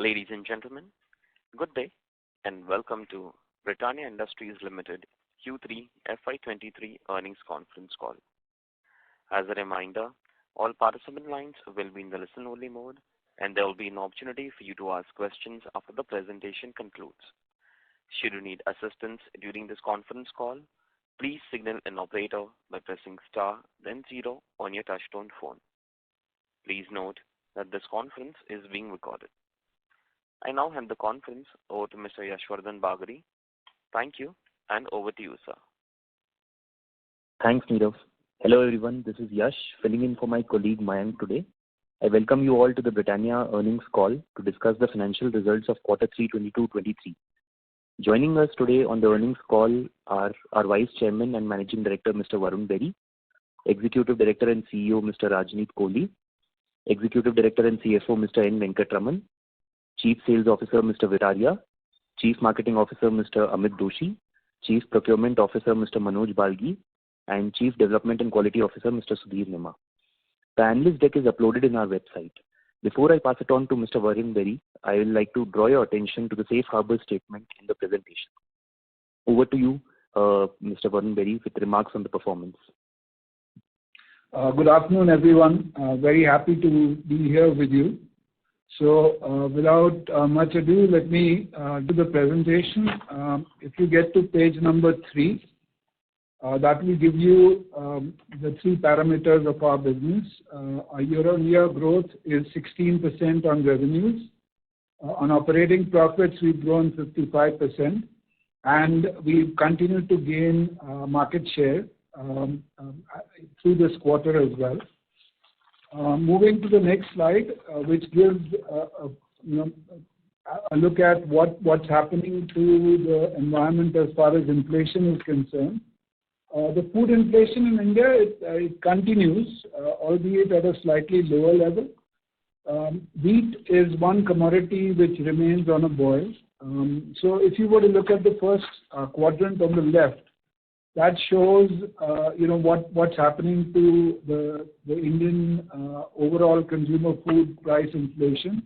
Ladies and gentlemen, good day and welcome to Britannia Industries Limited Q3 FY23 earnings conference call. As a reminder, all participant lines will be in the listen-only mode, and there will be an opportunity for you to ask questions after the presentation concludes. Should you need assistance during this conference call, please signal an operator by pressing star then 0 on your touchtone phone. Please note that this conference is being recorded. I now hand the conference over to Mr. Yashwardhan Bagri. Thank you, and over to you, sir. Thanks, Nirav. Hello, everyone. This is Yash, filling in for my colleague Mayank today. I welcome you all to the Britannia earnings call to discuss the financial results of Q3 22-23. Joining us today on the earnings call are our Vice Chairman and Managing Director, Mr. Varun Berry, Executive Director and CEO, Mr. Rajneet Kohli, Executive Director and CFO, Mr. N. Venkatraman, Chief Sales Officer, Mr. Britannia, Chief Marketing Officer, Mr. Amit Doshi, Chief Procurement Officer, Mr. Manoj Balgi, and Chief Development and Quality Officer, Mr. Sudhir Nima. The analyst deck is uploaded in our website. Before I pass it on to Mr. Varun Berry, I would like to draw your attention to the safe harbor statement in the presentation. Over to you, Mr. Varun Berry, with remarks on the performance. Good afternoon, everyone. Very happy to be here with you. So, without much ado, let me do the presentation. If you get to page number 3, that will give you the 3 parameters of our business. Our year-on-year growth is 16% on revenues. On operating profits, we've grown 55%, and we've continued to gain market share through this quarter as well. Moving to the next slide, which gives a look at what's happening to the environment as far as inflation is concerned. The food inflation in India, it continues, albeit at a slightly lower level. Wheat is one commodity which remains on a boil. So if you were to look at the first quadrant on the left, that shows what's happening to the Indian overall consumer food price inflation,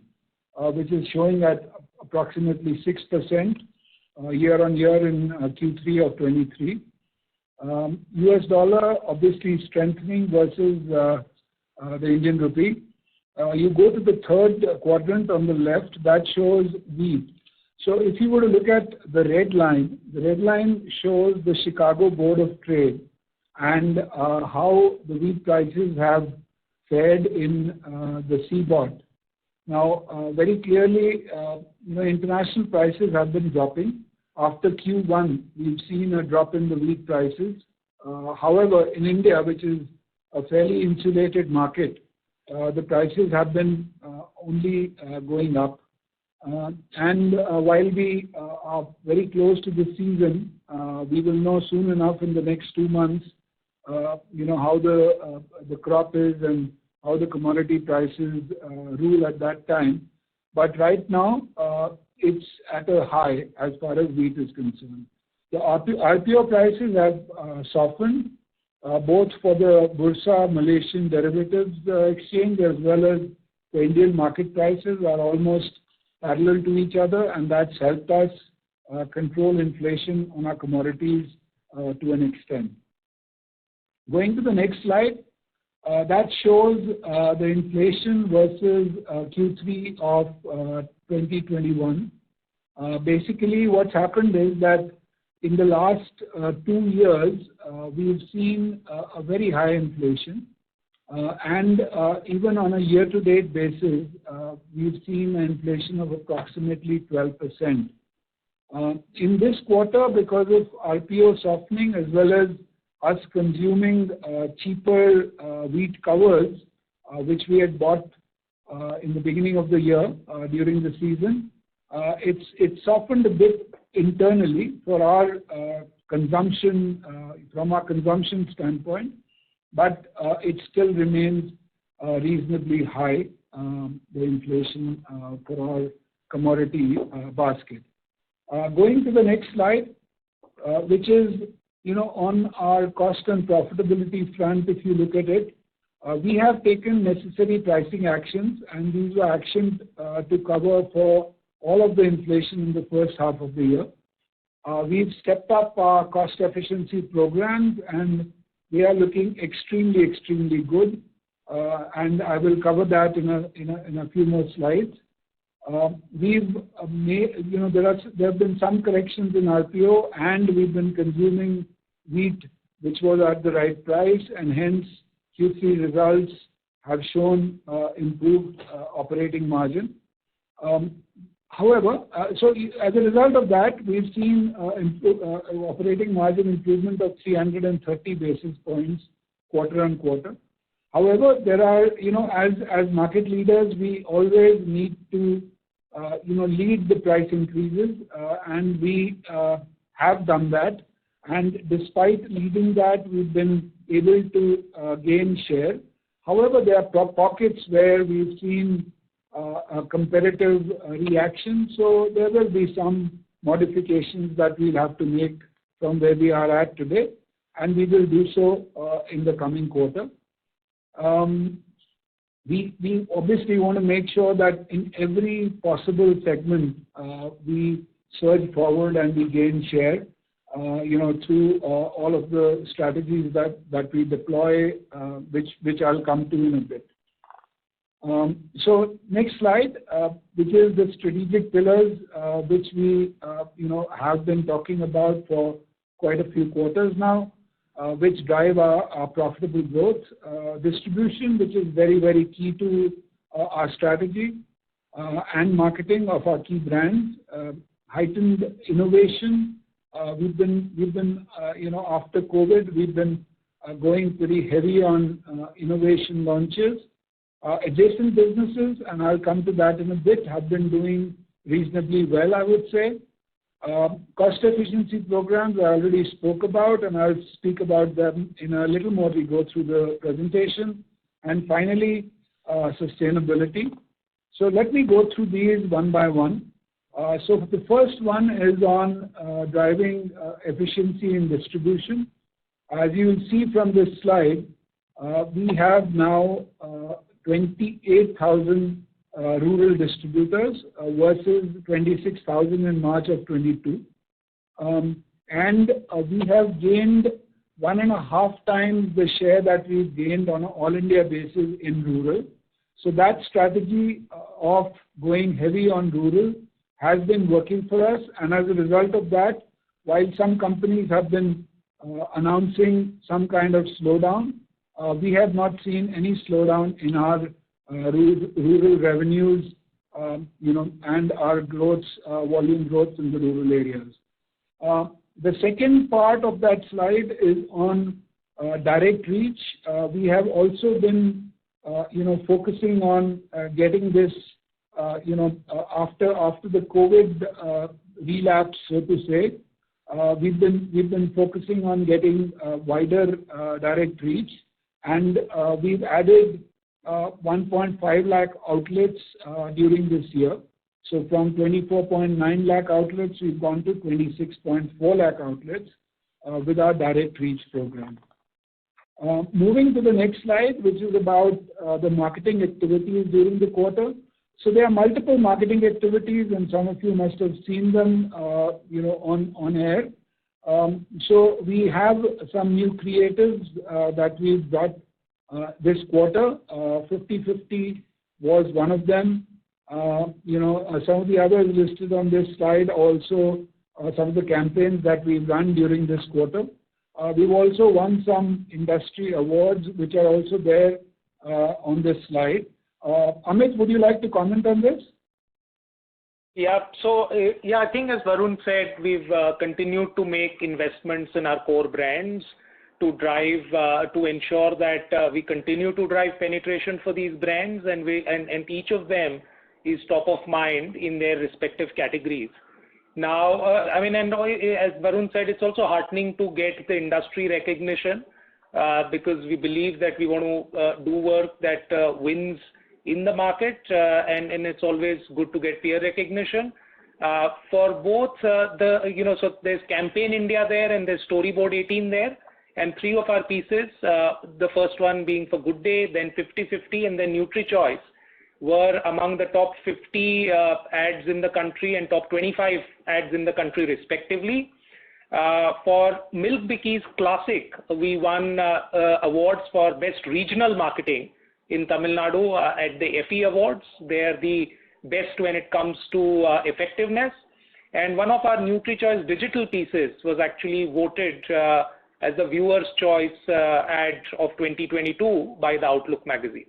which is showing at approximately 6% year on year in Q3 of 23. US dollar obviously strengthening versus the Indian rupee. You go to the third quadrant on the left, that shows wheat. So if you were to look at the red line shows the Chicago Board of Trade and how the wheat prices have fared in the CBOT. Now, very clearly, international prices have been dropping. After Q1, we've seen a drop in the wheat prices. However, in India, which is a fairly insulated market, the prices have been only going up. And while we are very close to the season, we will know soon enough in the next 2 months, how the crop is and how the commodity prices rule at that time. But right now, it's at a high as far as wheat is concerned. The RPO prices have softened, both for the Bursa Malaysian Derivatives Exchange as well as the Indian market prices are almost parallel to each other, and that's helped us control inflation on our commodities to an extent. Going to the next slide, that shows the inflation versus Q3 of 2021. Basically, what's happened is that in the last 2 years, we've seen a very high inflation. And even on a year-to-date basis, we've seen an inflation of approximately 12%. In this quarter, because of RPO softening as well as us consuming cheaper wheat covers, which we had bought in the beginning of the year during the season, it's softened a bit internally for our consumption, from our consumption standpoint, but it still remains reasonably high, the inflation for our commodity basket. Going to the next slide, which is, on our cost and profitability front, if you look at it, We have taken necessary pricing actions, and these were actions to cover for all of the inflation in the first half of the year. We've stepped up our cost efficiency programs, and they are looking extremely good. And I will cover that in a few more slides. We've made, there have been some corrections in RPO, and we've been consuming wheat, which was at the right price, and hence Q3 results have shown improved operating margin. However, so as a result of that, we've seen operating margin improvement of 330 basis points quarter on quarter. However, there are, as market leaders, we always need to, lead the price increases, and we have done that. And despite leading that, we've been able to gain share. However, there are pockets where we've seen a competitive reaction, so there will be some modifications that we'll have to make from where we are at today, and we will do so in the coming quarter. We obviously want to make sure that in every possible segment we surge forward and we gain share, through all of the strategies that we deploy, which I'll come to in a bit. So next slide, which is the strategic pillars, which we have been talking about for quite a few quarters now, which drive our profitable growth. Distribution, which is very key to our strategy, and marketing of our key brands. Heightened innovation. We've been after COVID, we've been going pretty heavy on innovation launches. Adjacent businesses, and I'll come to that in a bit, have been doing reasonably well, I would say. Cost efficiency programs I already spoke about, and I'll speak about them in a little more as we go through the presentation. And finally, sustainability. So let me go through these one by one. So the first one is on driving efficiency in distribution. As you will see from this slide, we have now 28,000 rural distributors versus 26,000 in March of 22. And we have gained 1.5 times the share that we've gained on an all-India basis in rural. So that strategy of going heavy on rural has been working for us, and as a result of that, while some companies have been announcing some kind of slowdown, we have not seen any slowdown in our rural revenues, and our growth, volume growth in the rural areas. The second part of that slide is on direct reach. We have also been, focusing on getting this, after the COVID relapse, so to say. We've been focusing on getting wider direct reach, and we've added 1.5 lakh outlets during this year. So from 24.9 lakh outlets, we've gone to 26.4 lakh outlets with our direct reach program. Moving to the next slide, which is about the marketing activities during the quarter. So there are multiple marketing activities, and some of you must have seen them, on air. So we have some new creatives that we've got this quarter. 50/50 was one of them. Some of the others listed on this slide also, some of the campaigns that we've run during this quarter. We've also won some industry awards, which are also there on this slide. Amit, would you like to comment on this? Yeah. So, I think as Varun said, we've continued to make investments in our core brands to drive, to ensure that we continue to drive penetration for these brands, and each of them is top of mind in their respective categories. Now, and as Varun said, it's also heartening to get the industry recognition, because we believe that we want to do work that wins in the market, and it's always good to get peer recognition. For both so there's Campaign India there and there's Storyboard 18 there. And 3 of our pieces, the first one being for Good Day, then 50-50, and then NutriChoice, were among the top 50 ads in the country and top 25 ads in the country respectively. For Milk Bikis Classic, we won awards for Best Regional Marketing in Tamil Nadu at the FE Awards. They are the best when it comes to effectiveness. And one of our NutriChoice digital pieces was actually voted as the viewer's choice ad of 2022 by the Outlook magazine.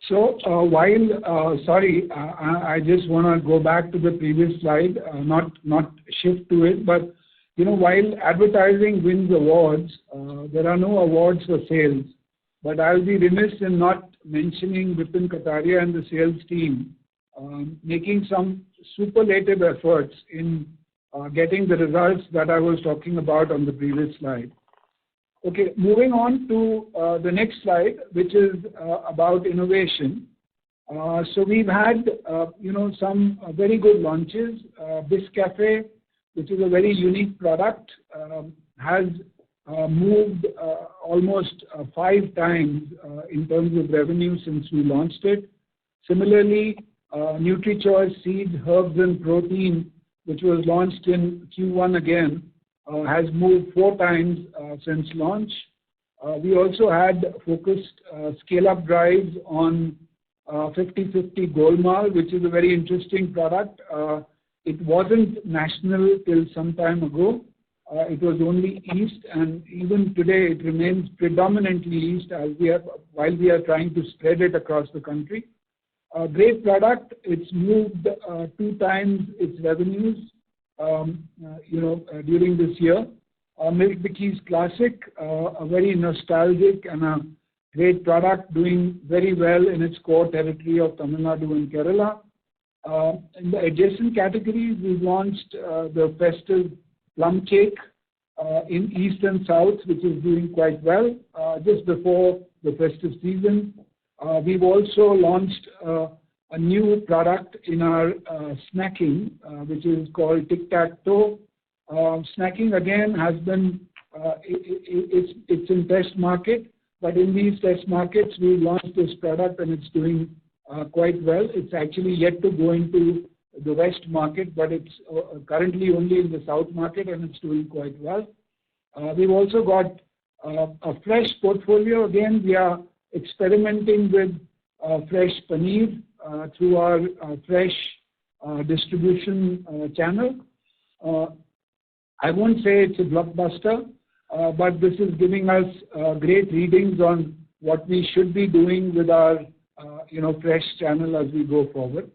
So I just want to go back to the previous slide, not shift to it, but while advertising wins awards, there are no awards for sales. But I'll be remiss in not mentioning Vipin Kataria and the sales team making some superlative efforts in getting the results that I was talking about on the previous slide. Okay, moving on to the next slide, which is about innovation. So we've had, some very good launches. Biscafe, which is a very unique product, has moved almost 5 times in terms of revenue since we launched it. Similarly, NutriChoice Seeds, Herbs and Protein, which was launched in Q1 again, has moved 4 times since launch. We also had focused scale-up drives on 50-50 Golmaal, which is a very interesting product. It wasn't national till some time ago. It was only East, and even today it remains predominantly East while we are trying to spread it across the country. Great product. It's moved 2 times its revenues, during this year. Milk Bikis Classic, a very nostalgic and a great product, doing very well in its core territory of Tamil Nadu and Kerala. In the adjacent categories, we've launched the festive plum cake in East and South, which is doing quite well just before the festive season. We've also launched a new product in our snacking, which is called Tic Tac Toe. Snacking again has been, it's in test market, but in these test markets we launched this product and it's doing quite well. It's actually yet to go into the West market, but it's currently only in the South market and it's doing quite well. We've also got a fresh portfolio. Again, we are experimenting with fresh paneer through our fresh distribution channel. I won't say it's a blockbuster, but this is giving us great readings on what we should be doing with our fresh channel as we go forward.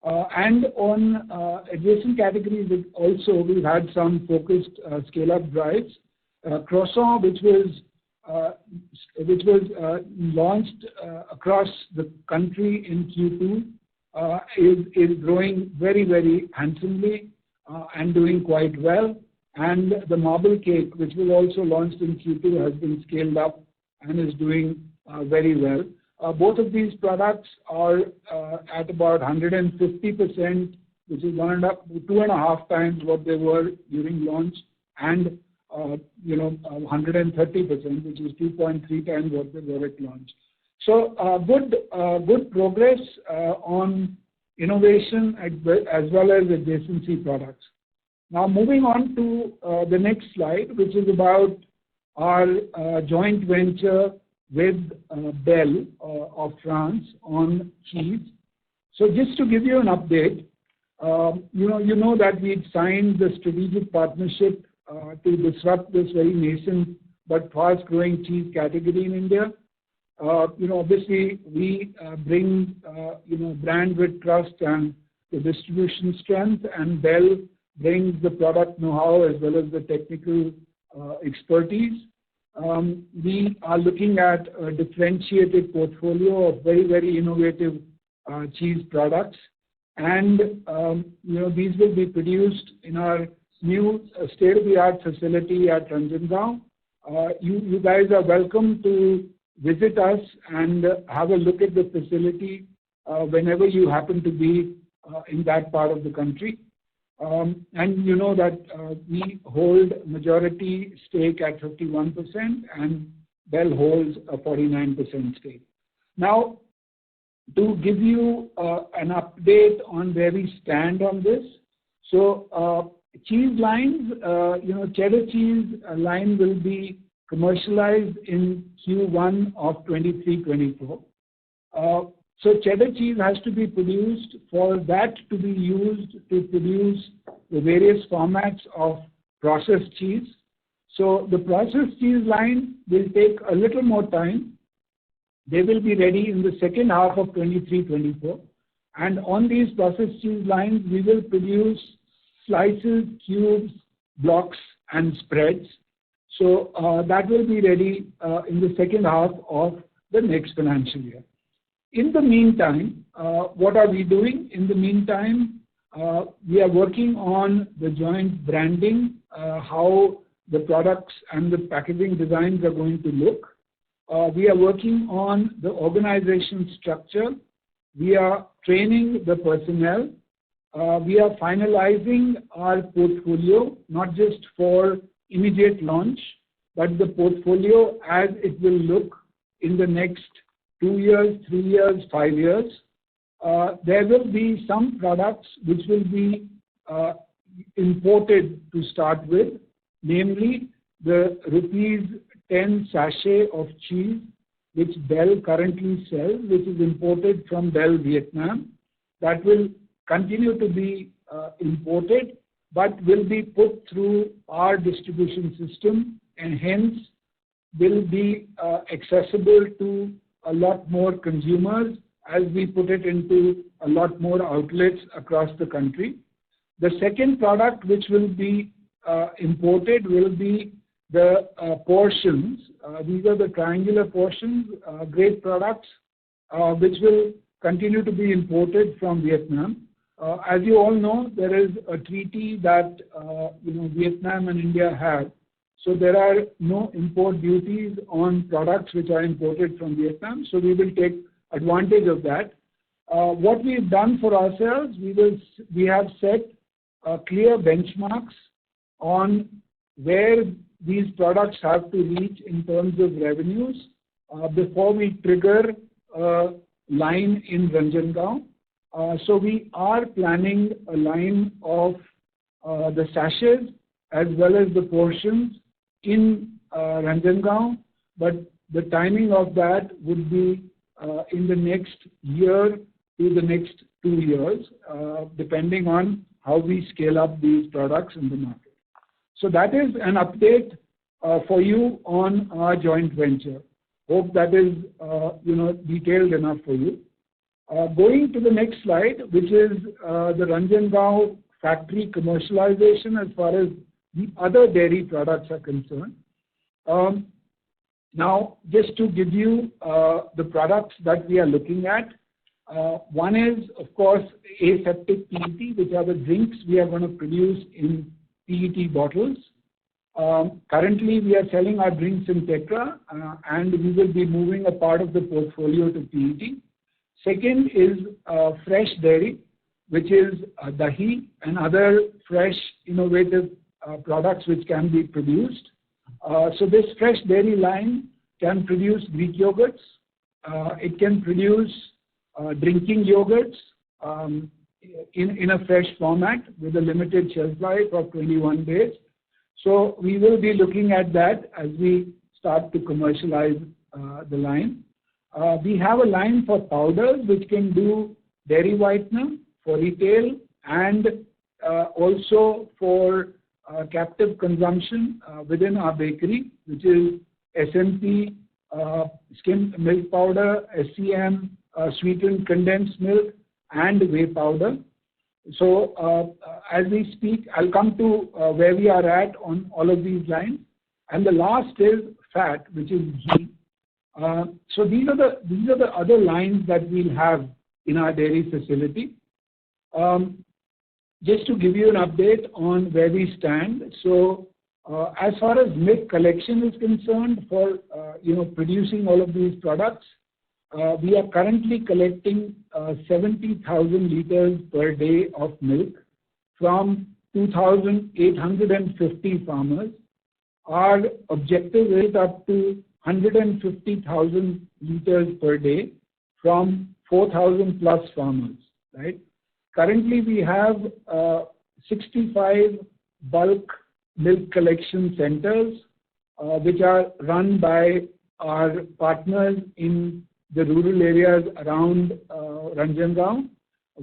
And on adjacent categories also, we've had some focused scale-up drives. Croissant, which was launched across the country in Q2, is growing very, very handsomely and doing quite well. And the marble cake, which was also launched in Q2, has been scaled up and is doing very well. Both of these products are at about 150%, which is 2.5 times what they were during launch, and 130%, which is 2.3 times what they were at launch. So good progress on innovation as well as adjacency products. Now moving on to the next slide, which is about our joint venture with Bell of France on cheese. So just to give you an update, you know that we'd signed the strategic partnership to disrupt this very nascent but fast-growing cheese category in India. Obviously we bring brand with trust and the distribution strength, and Bell brings the product know-how as well as the technical expertise. We are looking at a differentiated portfolio of very, very innovative cheese products, and these will be produced in our new state-of-the-art facility at Ranjangaon. You guys are welcome to visit us and have a look at the facility whenever you happen to be in that part of the country. And you know that we hold majority stake at 51% and Bell holds a 49% stake. Now, to give you an update on where we stand on this, so cheese lines, cheddar cheese line will be commercialized in Q1 of 23-24. So cheddar cheese has to be produced for that to be used to produce the various formats of processed cheese. So the processed cheese line will take a little more time. They will be ready in the second half of 23-24. And on these processed cheese lines, we will produce slices, cubes, blocks, and spreads. So that will be ready in the second half of the next financial year. In the meantime, what are we doing? In the meantime, we are working on the joint branding, how the products and the packaging designs are going to look. We are working on the organization structure. We are training the personnel. We are finalizing our portfolio, not just for immediate launch, but the portfolio as it will look in the next 2 years, 3 years, 5 years. There will be some products which will be imported to start with, namely the rupees 10 sachet of cheese which Bell currently sells, which is imported from Bell, Vietnam. That will continue to be imported, but will be put through our distribution system and hence will be accessible to a lot more consumers as we put it into a lot more outlets across the country. The second product which will be imported will be the portions. These are the triangular portions, great products, which will continue to be imported from Vietnam. As you all know, there is a treaty that Vietnam and India have. So there are no import duties on products which are imported from Vietnam. So we will take advantage of that. What we've done for ourselves, we have set clear benchmarks on where these products have to reach in terms of revenues before we trigger a line in Ranjangaon. So we are planning a line of the sachets as well as the portions in Ranjangaon, but the timing of that would be in the next year to the next 2 years, depending on how we scale up these products in the market. So that is an update for you on our joint venture. Hope that is detailed enough for you. Going to the next slide, which is the Ranjangaon factory commercialization as far as the other dairy products are concerned. Now, just to give you the products that we are looking at, one is, of course, aseptic PET, which are the drinks we are going to produce in PET bottles. Currently, we are selling our drinks in Tetra, and we will be moving a part of the portfolio to PET. Second is fresh dairy, which is dahi and other fresh, innovative products which can be produced. So this fresh dairy line can produce Greek yogurts. It can produce drinking yogurts in a fresh format with a limited shelf life of 21 days. So we will be looking at that as we start to commercialize the line. We have a line for powders which can do dairy whitener for retail and also for captive consumption within our bakery, which is SMP, skimmed milk powder, SCM, sweetened condensed milk, and whey powder. So as we speak, I'll come to where we are at on all of these lines. And the last is fat, which is ghee. So these are the other lines that we'll have in our dairy facility. Just to give you an update on where we stand. So as far as milk collection is concerned for producing all of these products, we are currently collecting 70,000 liters per day of milk. from 2,850 farmers. Our objective is up to 150,000 liters per day from 4,000 plus farmers, right? Currently, we have 65 bulk milk collection centers, which are run by our partners in the rural areas around Ranjangaon.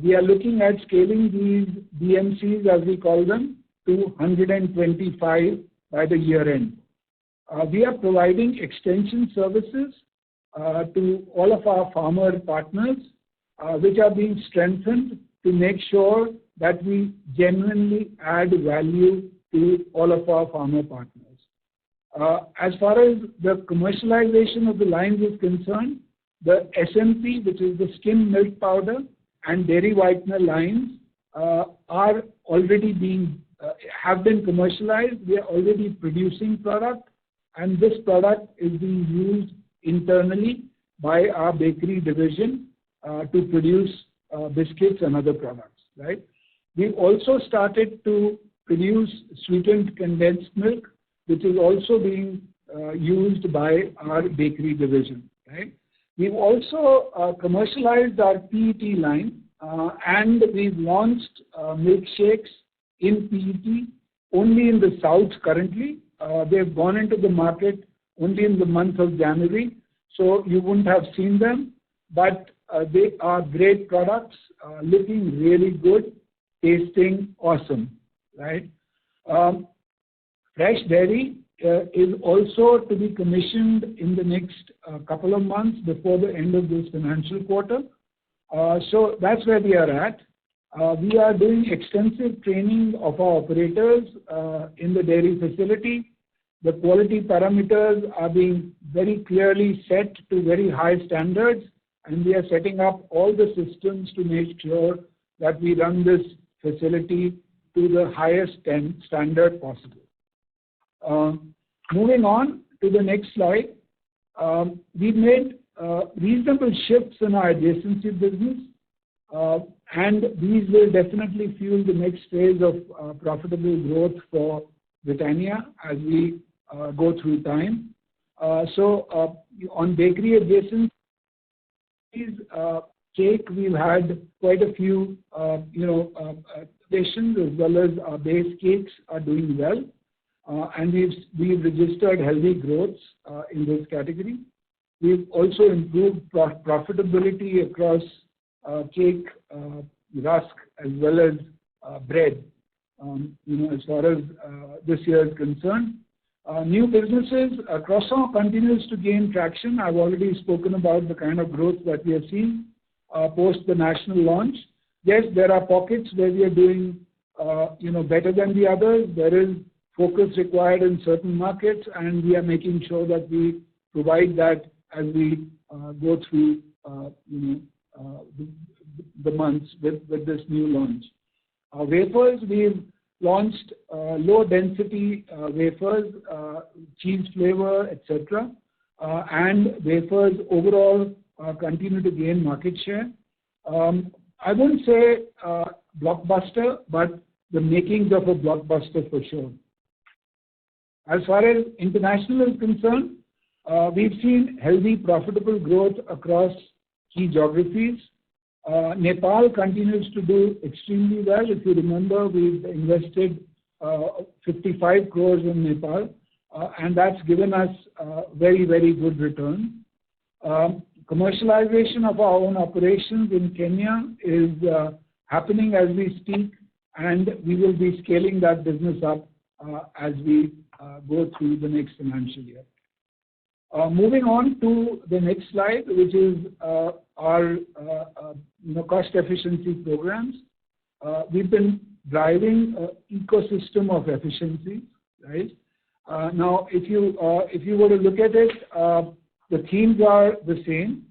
We are looking at scaling these BMCs, as we call them, to 125 by the year end. We are providing extension services to all of our farmer partners, which are being strengthened to make sure that we genuinely add value to all of our farmer partners. As far as the commercialization of the lines is concerned, the SMP, which is the skim milk powder, and dairy whitener lines are already have been commercialized. We are already producing product, and this product is being used internally by our bakery division to produce biscuits and other products, right? We've also started to produce sweetened condensed milk, which is also being used by our bakery division, right? We've also commercialized our PET line, and we've launched milkshakes in PET only in the south currently. They've gone into the market only in the month of January, so you wouldn't have seen them, but they are great products, looking really good, tasting awesome, right? Fresh dairy is also to be commissioned in the next couple of months before the end of this financial quarter. So that's where we are at. We are doing extensive training of our operators in the dairy facility. The quality parameters are being very clearly set to very high standards, and we are setting up all the systems to make sure that we run this facility to the highest standard possible. Moving on to the next slide, we've made reasonable shifts in our adjacency business, and these will definitely fuel the next phase of profitable growth for Britannia as we go through time. So on bakery adjacencies, cake, we've had quite a few additions, as well as our base cakes are doing well. And we've registered healthy growths in this category. We've also improved profitability across cake, rusk, as well as bread. As far as this year is concerned, new businesses, croissant continues to gain traction. I've already spoken about the kind of growth that we have seen post the national launch. Yes, there are pockets where we are doing better than the others. There is focus required in certain markets, and we are making sure that we provide that as we go through the months with this new launch. Wafers, we've launched low density wafers, cheese flavor, etc. And wafers overall continue to gain market share. I wouldn't say blockbuster, but the makings of a blockbuster for sure. As far as international is concerned, we've seen healthy, profitable growth across key geographies. Nepal continues to do extremely well. If you remember, we've invested 55 crores in Nepal, and that's given us very, very good return. Commercialization of our own operations in Kenya is happening as we speak, and we will be scaling that business up as we go through the next financial year. Moving on to the next slide, which is our cost efficiency programs. We've been driving an ecosystem of efficiency, right? Now, if you were to look at it, the themes are the same.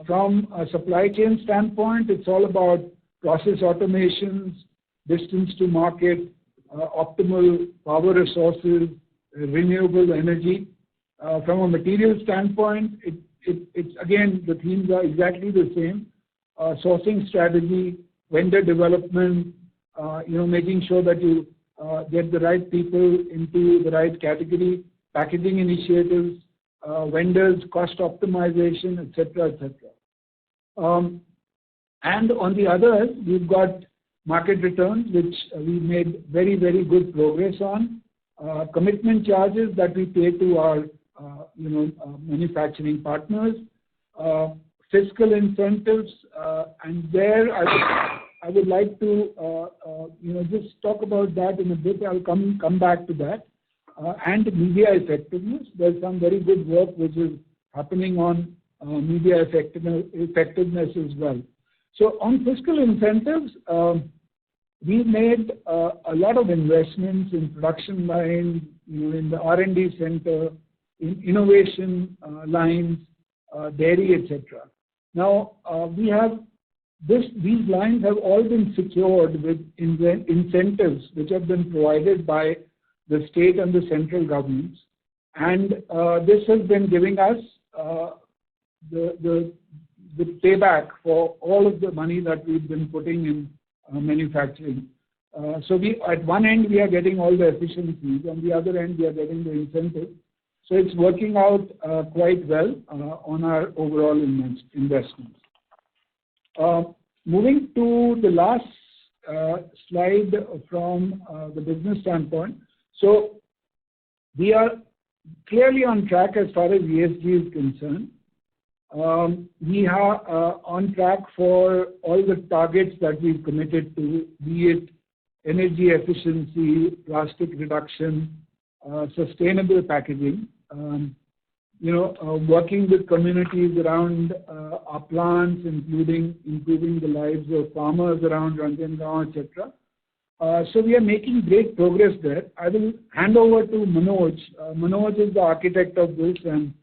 From a supply chain standpoint, it's all about process automations, distance to market, optimal power resources, renewable energy. From a material standpoint, it's again, the themes are exactly the same. Sourcing strategy, vendor development, making sure that you get the right people into the right category, packaging initiatives, vendors, cost optimization, etc., etc. And on the other end, we've got market returns, which we made very, very good progress on. Commitment charges that we pay to our, manufacturing partners, fiscal incentives, and there I would like to, just talk about that in a bit. I'll come back to that. And media effectiveness. There's some very good work which is happening on media effectiveness as well. So on fiscal incentives, we made a lot of investments in production lines, in the R&D center, in innovation lines, dairy, etc. Now, we have these lines have all been secured with incentives which have been provided by the state and the central governments, and this has been giving us the payback for all of the money that we've been putting in manufacturing. So at one end we are getting all the efficiencies, on the other end we are getting the incentive. So it's working out quite well on our overall investments. Moving to the last slide from the business standpoint. So we are clearly on track as far as ESG is concerned. We are on track for all the targets that we've committed to, be it energy efficiency, plastic reduction, sustainable packaging, working with communities around our plants, including improving the lives of farmers around Ranjangaon, etc. So we are making great progress there. I will hand over to Manoj. Manoj is the architect of this, and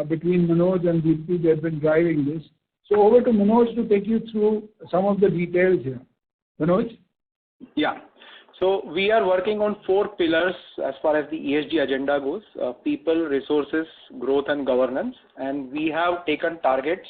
between Manoj and Deepti, they've been driving this. So over to Manoj to take you through some of the details here. Manoj? Yeah. So we are working on 4 pillars as far as the ESG agenda goes: people, resources, growth, and governance. And we have taken targets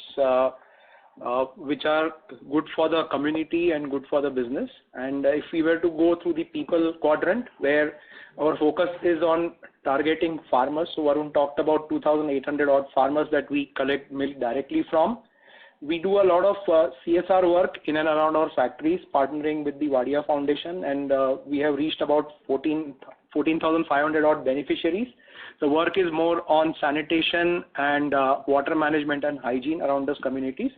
which are good for the community and good for the business. And if we were to go through the people quadrant, where our focus is on targeting farmers, so Varun talked about 2,800 odd farmers that we collect milk directly from. We do a lot of CSR work in and around our factories, partnering with the Wadia Foundation, and we have reached about 14,500 odd beneficiaries. The work is more on sanitation and water management and hygiene around those communities.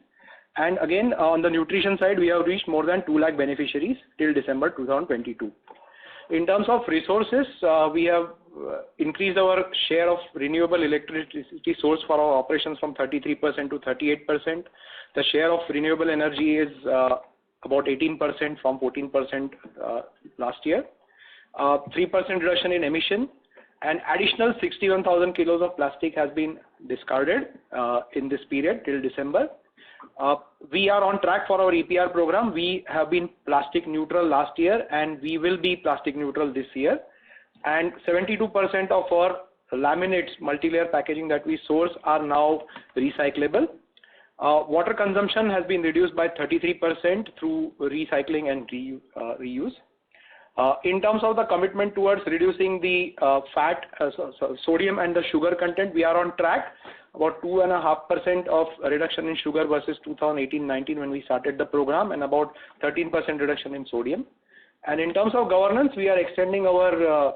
And again, on the nutrition side, we have reached more than 2 lakh beneficiaries till December 2022. In terms of resources, we have increased our share of renewable electricity source for our operations from 33% to 38%. The share of renewable energy is about 18% from 14% last year. 3% reduction in emission, and additional 61,000 kilos of plastic has been discarded in this period till December. We are on track for our EPR program. We have been plastic neutral last year, and we will be plastic neutral this year. And 72% of our laminates, multi-layer packaging that we source are now recyclable. Water consumption has been reduced by 33% through recycling and reuse. In terms of the commitment towards reducing the fat, sodium and the sugar content, we are on track. About 2.5% of reduction in sugar versus 2018-19 when we started the program, and about 13% reduction in sodium. And in terms of governance, we are extending our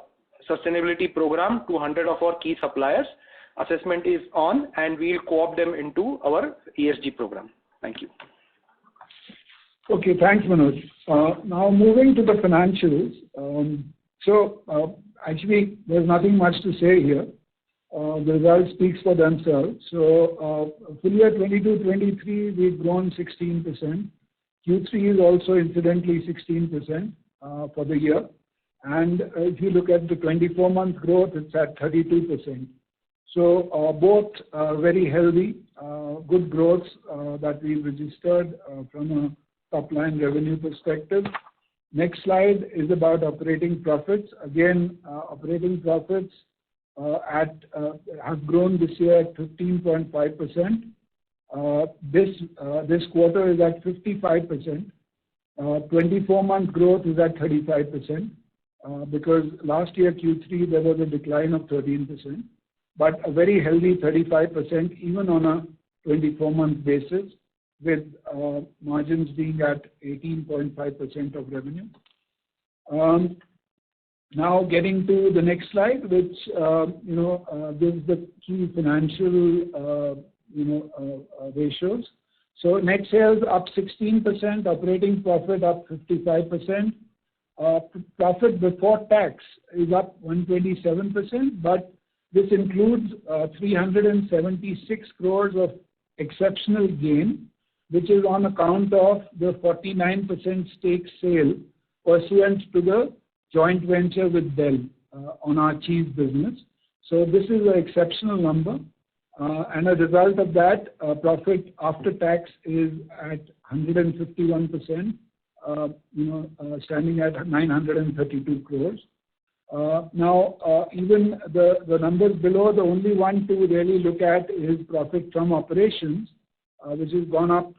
sustainability program to 100 of our key suppliers. Assessment is on, and we'll co-opt them into our ESG program. Thank you. Okay, thanks, Manoj. Now moving to the financials. Actually, there's nothing much to say here. The result speaks for themselves. So full year 22-23, we've grown 16%. Q3 is also incidentally 16% for the year. And if you look at the 24-month growth, it's at 32%. So both very healthy, good growths that we registered from a top-line revenue perspective. Next slide is about operating profits. Again, operating profits have grown this year at 15.5%. This quarter is at 55%. 24-month growth is at 35%, because last year Q3 there was a decline of 13%, but a very healthy 35% even on a 24-month basis, with margins being at 18.5% of revenue. Now getting to the next slide, which gives the key financial ratios. So net sales up 16%, operating profit up 55%. Profit before tax is up 127%, but this includes 376 crores of exceptional gain, which is on account of the 49% stake sale pursuant to the joint venture with Dell on our cheese business. So this is an exceptional number, and a result of that, profit after tax is at 151%, standing at 932 crores. Now, even the numbers below, the only one to really look at is profit from operations, which has gone up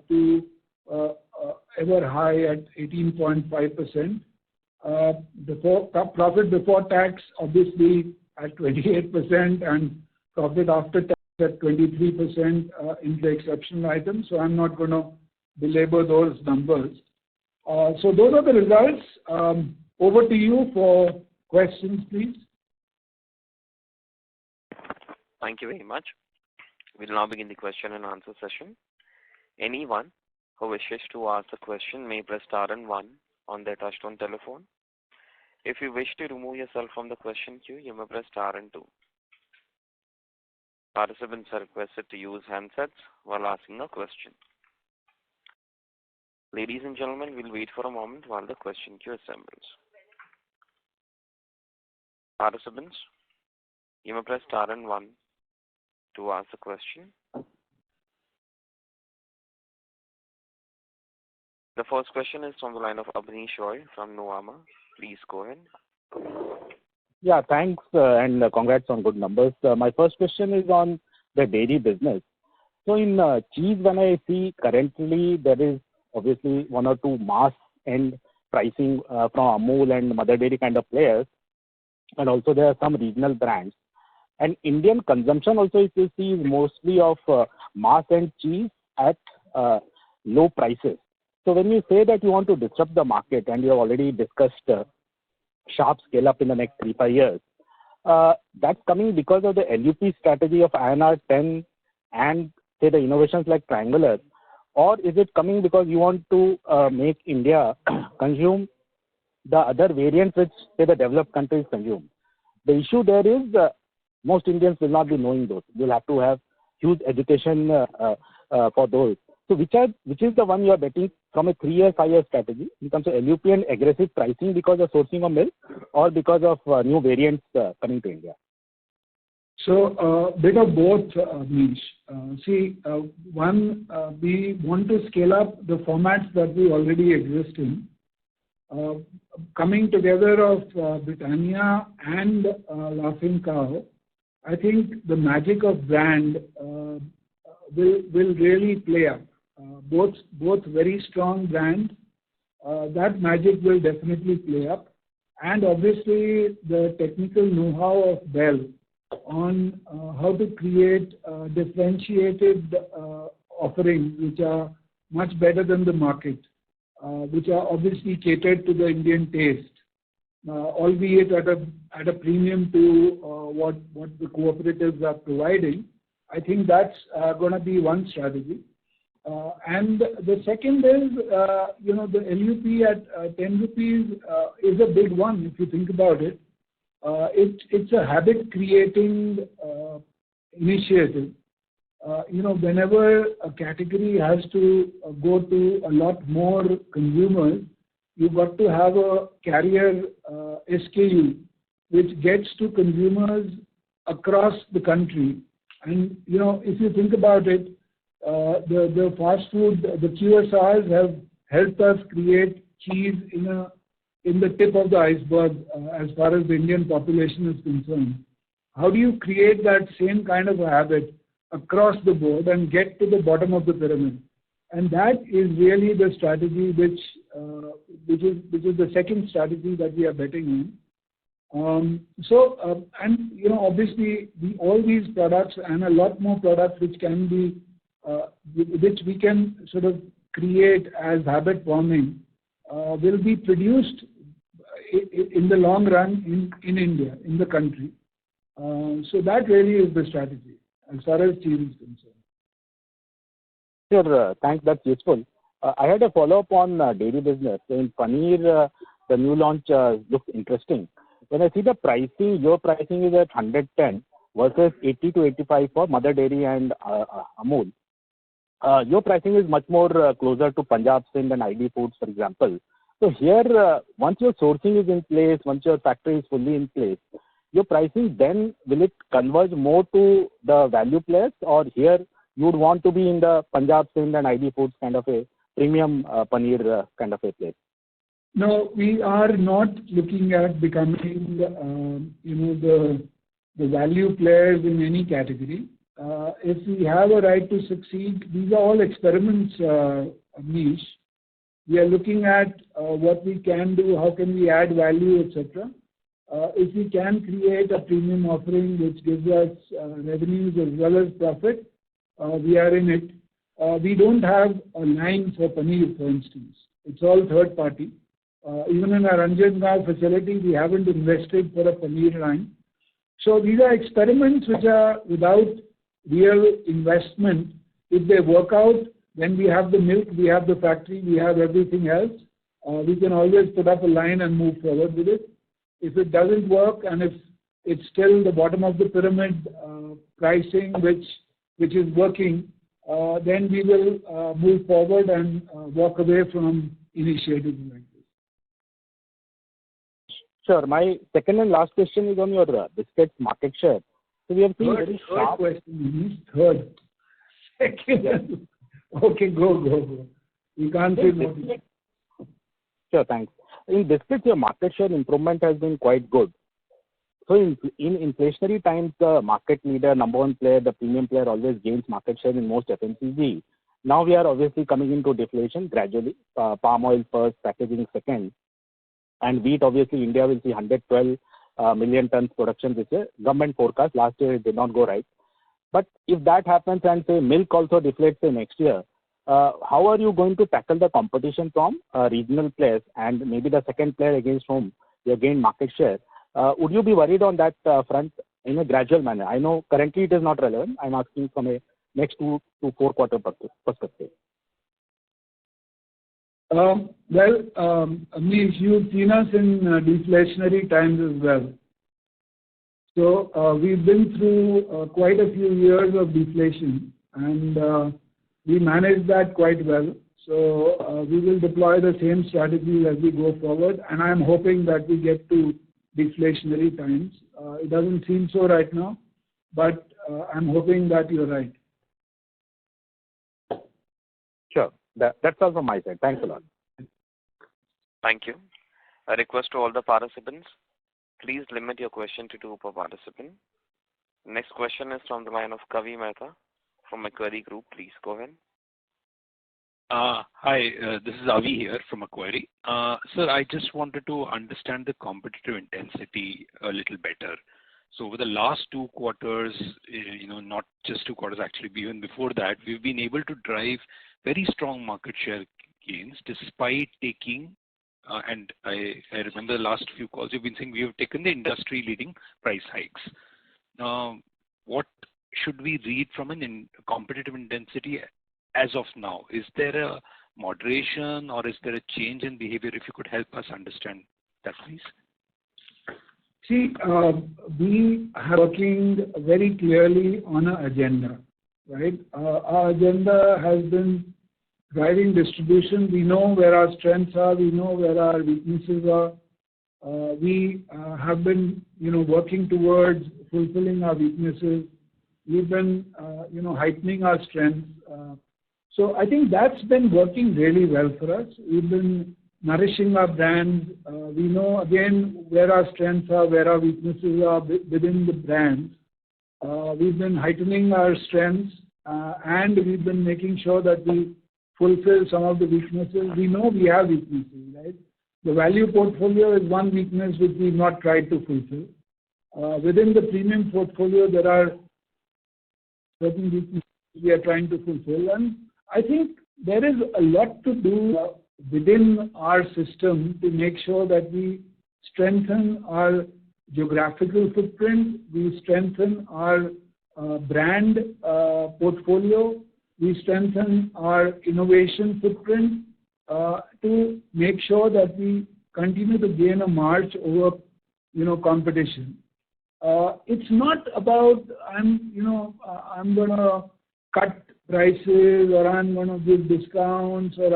to ever high at 18.5%. Profit before tax, obviously, at 28%, and profit after tax at 23% in the exceptional items. So I'm not going to belabor those numbers. So those are the results. Over to you for questions, please. Thank you very much. We'll now begin the question and answer session. Anyone who wishes to ask a question may press star and one on their touchtone telephone. If you wish to remove yourself from the question queue, you may press star and two. Participants are requested to use handsets while asking a question. Ladies and gentlemen, we'll wait for a moment while the question queue assembles. Participants, you may press star and one to ask a question. The first question is from the line of Abneesh Roy from Nuvama. Please go ahead. Yeah, thanks and congrats on good numbers. My first question is on the dairy business. So in cheese, when I see currently there is obviously one or two mass end pricing from Amul and Mother Dairy kind of players, and also there are some regional brands. And Indian consumption also, if you see, is mostly of mass end cheese at low prices. So when you say that you want to disrupt the market, and you have already discussed sharp scale up in the next 3-5 years, that's coming because of the LUP strategy of INR 10 and say the innovations like Triangular, or is it coming because you want to make India consume the other variants which say the developed countries consume? The issue there is most Indians will not be knowing those. You'll have to have huge education for those. So which is the one you are betting from a 3-year, 5-year strategy in terms of LUP and aggressive pricing because of sourcing of milk, or because of new variants coming to India? So a bit of both, Manish. One, we want to scale up the formats that we already exist in. Coming together of Britannia and Laughing Cow, I think the magic of brand will really play up. Both very strong brands. That magic will definitely play up, and obviously the technical know-how of Bell on how to create differentiated offerings which are much better than the market, which are obviously catered to the Indian taste, albeit at a premium to what the cooperatives are providing. I think that's going to be one strategy. And the second is, the LUP at 10 rupees is a big one if you think about it. It's a habit-creating initiative. Whenever a category has to go to a lot more consumers, you've got to have a carrier SKU which gets to consumers across the country. And if you think about it, the fast food, the QSRs have helped us create cheese in the tip of the iceberg as far as the Indian population is concerned. How do you create that same kind of a habit across the board and get to the bottom of the pyramid? And that is really the strategy which is the second strategy that we are betting on. And obviously all these products and a lot more products which can be, which we can sort of create as habit forming, will be produced in the long run in India, in the country. So that really is the strategy as far as cheese is concerned. Sure, thanks. That's useful. I had a follow-up on dairy business. In paneer, the new launch looks interesting. When I see the pricing, your pricing is at 110 versus 80 to 85 for Mother Dairy and Amul. Your pricing is much more closer to Punjab, Sindh and ID Foods, for example. So here, once your sourcing is in place, once your factory is fully in place, your pricing then, will it converge more to the value players, or here you would want to be in the Punjab, Sindh and ID Foods kind of a premium paneer kind of a place? No, we are not looking at becoming, the value players in any category. If we have a right to succeed, these are all experiments, Amish. We are looking at what we can do, how can we add value, etc. If we can create a premium offering which gives us revenues as well as profit, we are in it. We don't have a line for paneer, for instance. It's all third party. Even in our Ranjangaon facility, we haven't invested for a paneer line. So these are experiments which are without real investment. If they work out, then we have the milk, we have the factory, we have everything else. We can always put up a line and move forward with it. If it doesn't work and if it's still the bottom of the pyramid pricing which is working, then we will move forward and walk away from initiatives like this. Sure. My second and last question is on your biscuits market share. So we have seen very sharp. Third question, third. Second. Yes. Okay, go. You can't say more. Sure, thanks. In biscuits, your market share improvement has been quite good. So in inflationary times, the market leader, number one player, the premium player always gains market share in most FMCG. Now we are obviously coming into deflation gradually. Palm oil first, packaging second. And wheat, obviously, India will see 112 million tons production this year. Government forecast, last year it did not go right. But if that happens and say milk also deflates next year, how are you going to tackle the competition from regional players and maybe the second player against whom you gain market share? Would you be worried on that front in a gradual manner? I know currently it is not relevant. I'm asking from a next 2 to 4 quarter perspective. Amish, you've seen us in deflationary times as well. So we've been through quite a few years of deflation and we managed that quite well. So we will deploy the same strategy as we go forward, and I'm hoping that we get to deflationary times. It doesn't seem so right now, but I'm hoping that you're right. Sure. That's all from my side. Thanks a lot. Thank you. A request to all the participants. Please limit your question to 2 per participant. Next question is from the line of Kavi Mehta from Macquarie Group. Please go ahead. Hi, this is Avi here from Macquarie. Sir, I just wanted to understand the competitive intensity a little better. So over the last 2 quarters, not just 2 quarters actually, even before that, we've been able to drive very strong market share gains despite taking, and I remember the last few calls you've been saying we have taken the industry leading price hikes. What should we read from an competitive intensity as of now? Is there a moderation or is there a change in behavior? If you could help us understand that, please. See, we are working very clearly on an agenda, right? Our agenda has been driving distribution. We know where our strengths are. We know where our weaknesses are. We have been, working towards fulfilling our weaknesses. We've been, heightening our strengths. So I think that's been working really well for us. We've been nourishing our brands. We know, again, where our strengths are, where our weaknesses are within the brands. We've been heightening our strengths and we've been making sure that we fulfill some of the weaknesses. We know we have weaknesses, right? The value portfolio is one weakness which we've not tried to fulfill. Within the premium portfolio, there are certain weaknesses we are trying to fulfill. And I think there is a lot to do within our system to make sure that we strengthen our geographical footprint, we strengthen our brand portfolio, we strengthen our innovation footprint to make sure that we continue to gain a march over, competition. It's not about I'm going to cut prices or I'm going to give discounts or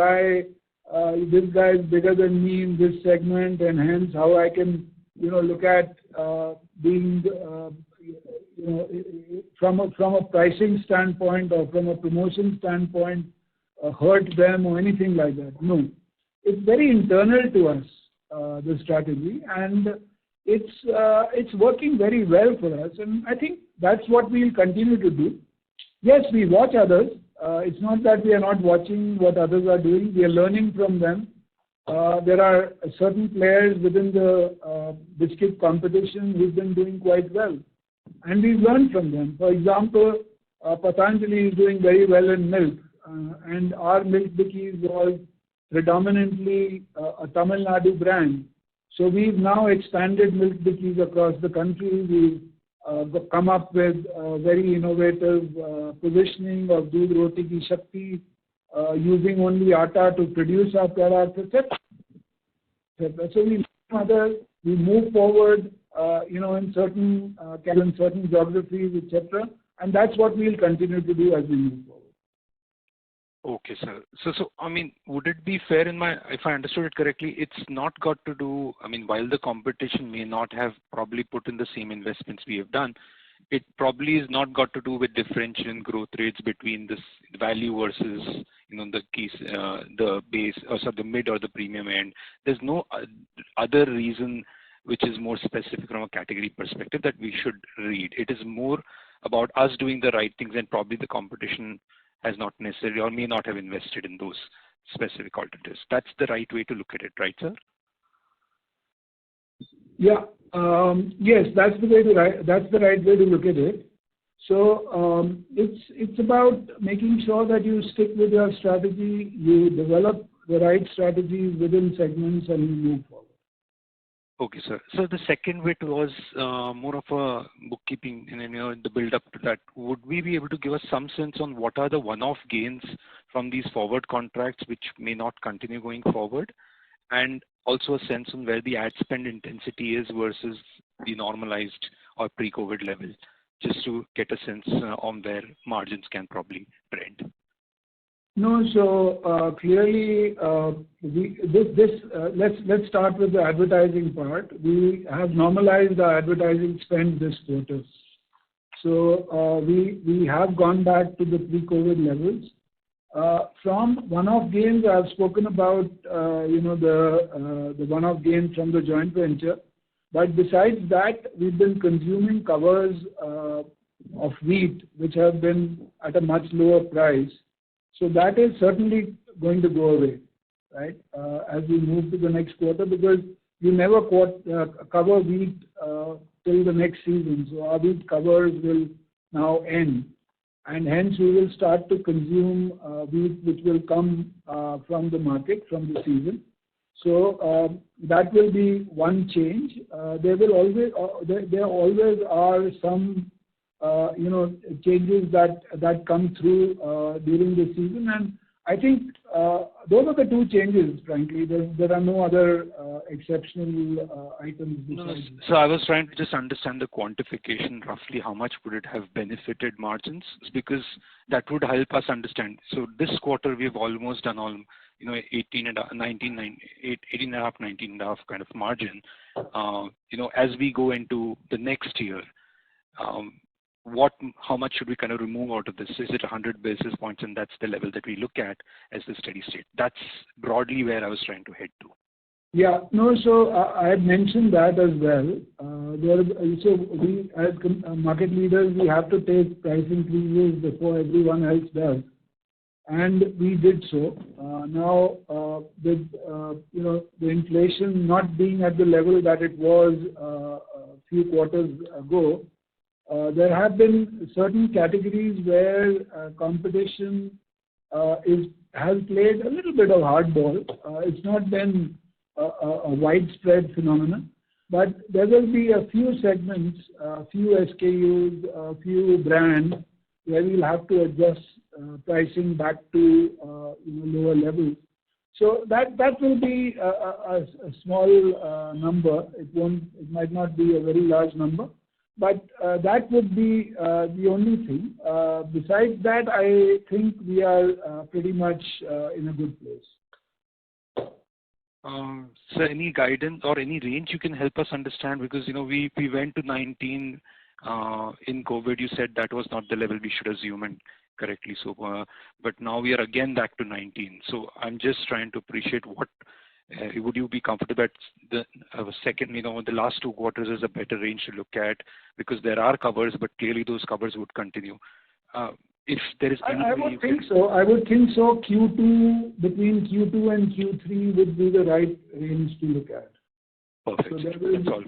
this guy is bigger than me in this segment and hence how I can look at being from a pricing standpoint or from a promotion standpoint hurt them or anything like that. No, it's very internal to us, the strategy, and it's working very well for us, and I think that's what we'll continue to do. Yes, we watch others. It's not that we are not watching what others are doing. We are learning from them. There are certain players within the biscuit competition who've been doing quite well, and we've learned from them. For example, Patanjali is doing very well in milk, and our milk bikis was predominantly a Tamil Nadu brand. So we've now expanded milk bikis across the country. We've come up with very innovative positioning of Doodh Roti Ki Shakti, using only atta to produce our products, etc. So we move forward, in certain geographies, etc. And that's what we'll continue to do as we move forward. Okay, sir. So I mean, would it be fair if I understood it correctly, it's not got to do, while the competition may not have probably put in the same investments we have done, it probably is not got to do with differential in growth rates between this value versus, the base, the mid or the premium end. There's no other reason which is more specific from a category perspective that we should read. It is more about us doing the right things and probably the competition has not necessarily or may not have invested in those specific alternatives. That's the right way to look at it, right, sir? Yeah. Yes, that's the right way to look at it. So it's about making sure that you stick with your strategy, you develop the right strategies within segments, and you move forward. Okay, sir. So the second bit was more of a bookkeeping, and the build-up to that. Would we be able to give us some sense on what are the one-off gains from these forward contracts which may not continue going forward, and also a sense on where the ad spend intensity is versus the normalized or pre-COVID level, just to get a sense on where margins can probably trend? No, so clearly, let's start with the advertising part. We have normalized our advertising spend this quarter. So we have gone back to the pre-COVID levels. From one-off gains, I've spoken about, the one-off gains from the joint venture. But besides that, we've been consuming covers of wheat, which have been at a much lower price. So that is certainly going to go away, right, as we move to the next quarter, because you never cover wheat till the next season. So our wheat covers will now end, and hence we will start to consume wheat which will come from the market, from the season. So that will be one change. There always are some changes that come through during the season, and I think those are the two changes. Frankly, there are no other exceptional items. No, so I was trying to just understand the quantification, roughly how much would it have benefited margins, because that would help us understand. So this quarter we have almost done all 18.5, 19.5 kind of margin. As we go into the next year, how much should we kind of remove out of this? Is it 100 basis points, and that's the level that we look at as the steady state? That's broadly where I was trying to head to. Yeah, no, so I had mentioned that as well. So we, as market leaders, we have to take price increases before everyone else does. and we did so. Now, with the inflation not being at the level that it was a few quarters ago, there have been certain categories where competition has played a little bit of hardball. It's not been a widespread phenomenon, but there will be a few segments, a few SKUs, a few brands where we'll have to adjust pricing back to lower levels. So that will be a small number. It might not be a very large number, but that would be the only thing. Besides that, I think we are pretty much in a good place. So any guidance or any range you can help us understand? Because, we went to 19 in COVID. You said that was not the level we should assume, and correctly so. But now we are again back to 19. So I'm just trying to appreciate what would you be comfortable at the second, the last 2 quarters is a better range to look at, because there are covers, but clearly those covers would continue. If there is any I would think so. I would think so. Between Q2 and Q3 would be the right range to look at. Perfect. So that's all.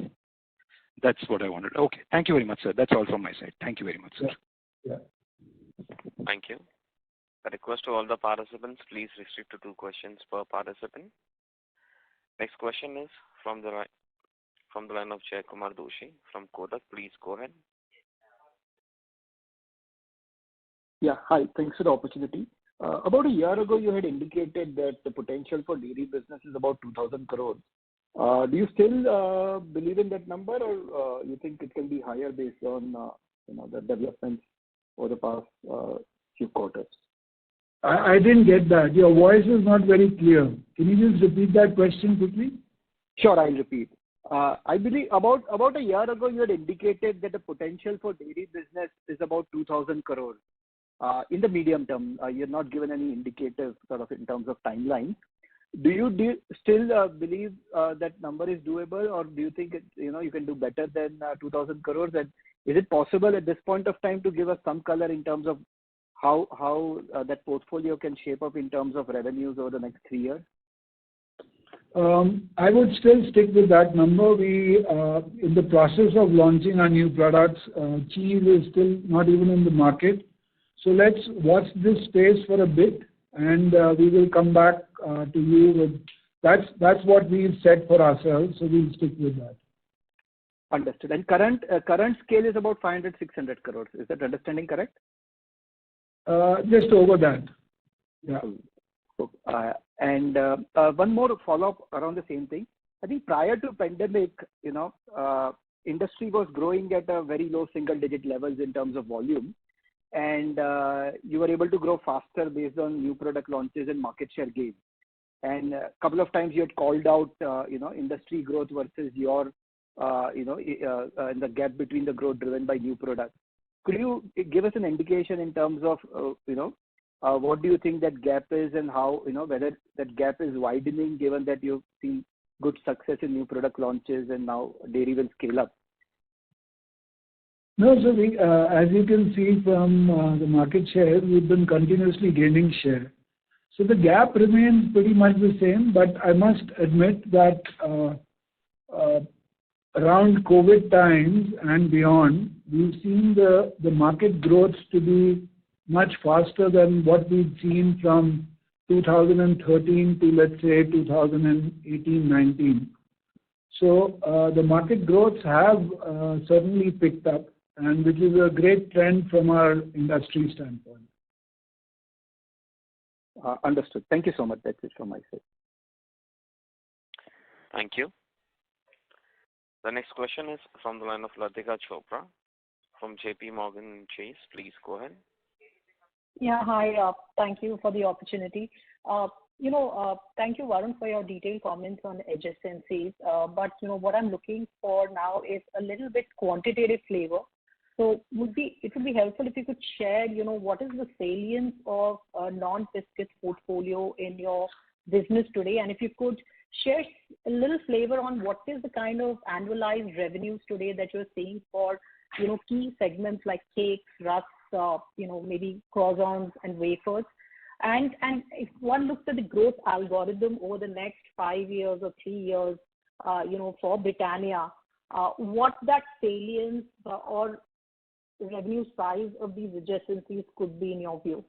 That's what I wanted. Okay. Thank you very much, sir. That's all from my side. Thank you very much, sir. Yeah. Thank you. A request to all the participants, please restrict to 2 questions per participant. Next question is from the line of Jay Kumar Doshi from Kotak. Please go ahead. Yeah, hi. Thanks for the opportunity. About a year ago, you had indicated that the potential for dairy business is about 2,000 crores. Do you still believe in that number, or you think it can be higher based on the developments over the past few quarters? I didn't get that. Your voice is not very clear. Can you just repeat that question quickly? Sure, I'll repeat. I believe about a year ago, you had indicated that the potential for dairy business is about 2,000 crores. In the medium term, you're not given any indicative sort of in terms of timeline. Do you still believe that number is doable, or do you think you can do better than 2,000 crores? And is it possible at this point of time to give us some color in terms of how that portfolio can shape up in terms of revenues over the next 3 years? I would still stick with that number. We in the process of launching our new products. Cheese is still not even in the market. So let's watch this space for a bit, and we will come back to you with that's what we've set for ourselves. So we'll stick with that. Understood. And current scale is about 500-600 crores. Is that understanding correct? Just over that. Yeah. And one more follow-up around the same thing. I think prior to pandemic, industry was growing at a very low single-digit levels in terms of volume, and you were able to grow faster based on new product launches and market share gains. And a couple of times you had called out, industry growth versus your, and the gap between the growth driven by new products. Could you give us an indication in terms of, what do you think that gap is, and how, whether that gap is widening given that you've seen good success in new product launches and now dairy will scale up? No, so as you can see from the market share, we've been continuously gaining share. So the gap remains pretty much the same, but I must admit that around COVID times and beyond, we've seen the market growth to be much faster than what we've seen from 2013 to, let's say, 2018-19. So the market growths have certainly picked up, and which is a great trend from our industry standpoint. Understood. Thank you so much. That's it from my side. Thank you. The next question is from the line of Latika Chopra from JP Morgan Chase. Please go ahead. Yeah, hi. Thank you for the opportunity. Thank you, Varun, for your detailed comments on adjacencies. But what I'm looking for now is a little bit quantitative flavor. So it would be helpful if you could share, what is the salience of non-biscuits portfolio in your business today, and if you could share a little flavor on what is the kind of annualized revenues today that you're seeing for key segments like cakes, rusks, maybe croissants and wafers. And if one looks at the growth algorithm over the next 5 years or 3 years, for Britannia, what that salience or revenue size of these adjacencies could be in your view?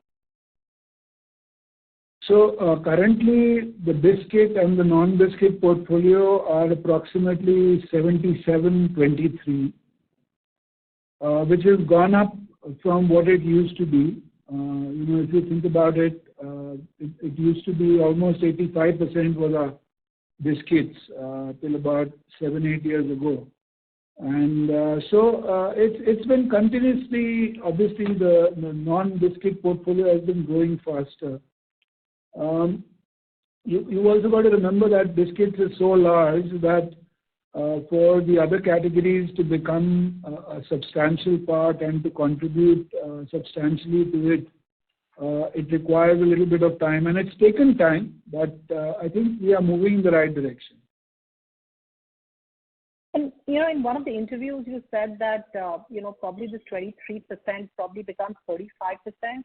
So currently, the biscuit and the non-biscuit portfolio are approximately 77-23, which has gone up from what it used to be. If you think about it, it used to be almost 85% was our biscuits till about 7-8 years ago. And so it's been continuously, obviously, the non-biscuit portfolio has been growing faster. You also got to remember that biscuits is so large that for the other categories to become a substantial part and to contribute substantially to it, it requires a little bit of time, and it's taken time, but I think we are moving in the right direction. And, in one of the interviews, you said that, probably this 23% probably becomes 35%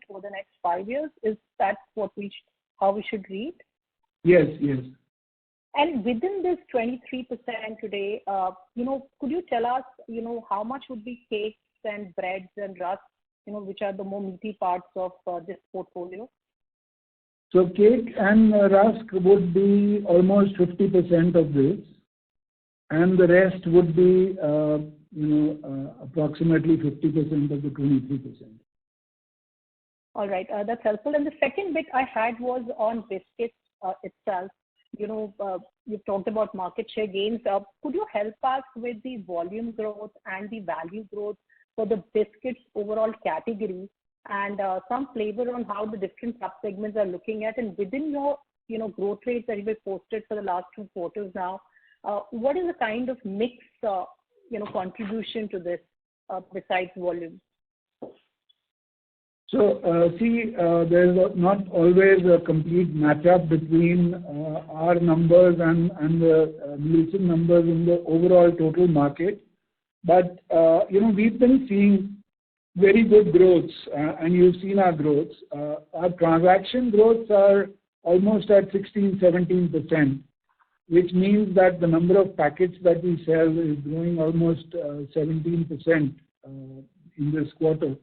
over the next 5 years. Is that how we should read? Yes. And within this 23% today, could you tell us, how much would be cakes and breads and rusks, which are the more meaty parts of this portfolio? So cake and rusk would be almost 50% of this, and the rest would be, approximately 50% of the 23%. All right, that's helpful. And the second bit I had was on biscuits itself. You've talked about market share gains. Could you help us with the volume growth and the value growth for the biscuits overall category, and some flavor on how the different subsegments are looking at? And within your, growth rates that you've posted for the last 2 quarters now, what is the kind of mix, contribution to this besides volume? So, there's not always a complete match-up between our numbers and the Nielsen numbers in the overall total market. But, we've been seeing very good growths, and you've seen our growths. Our transaction growths are almost at 16-17%, which means that the number of packets that we sell is growing almost 17% in this quarter.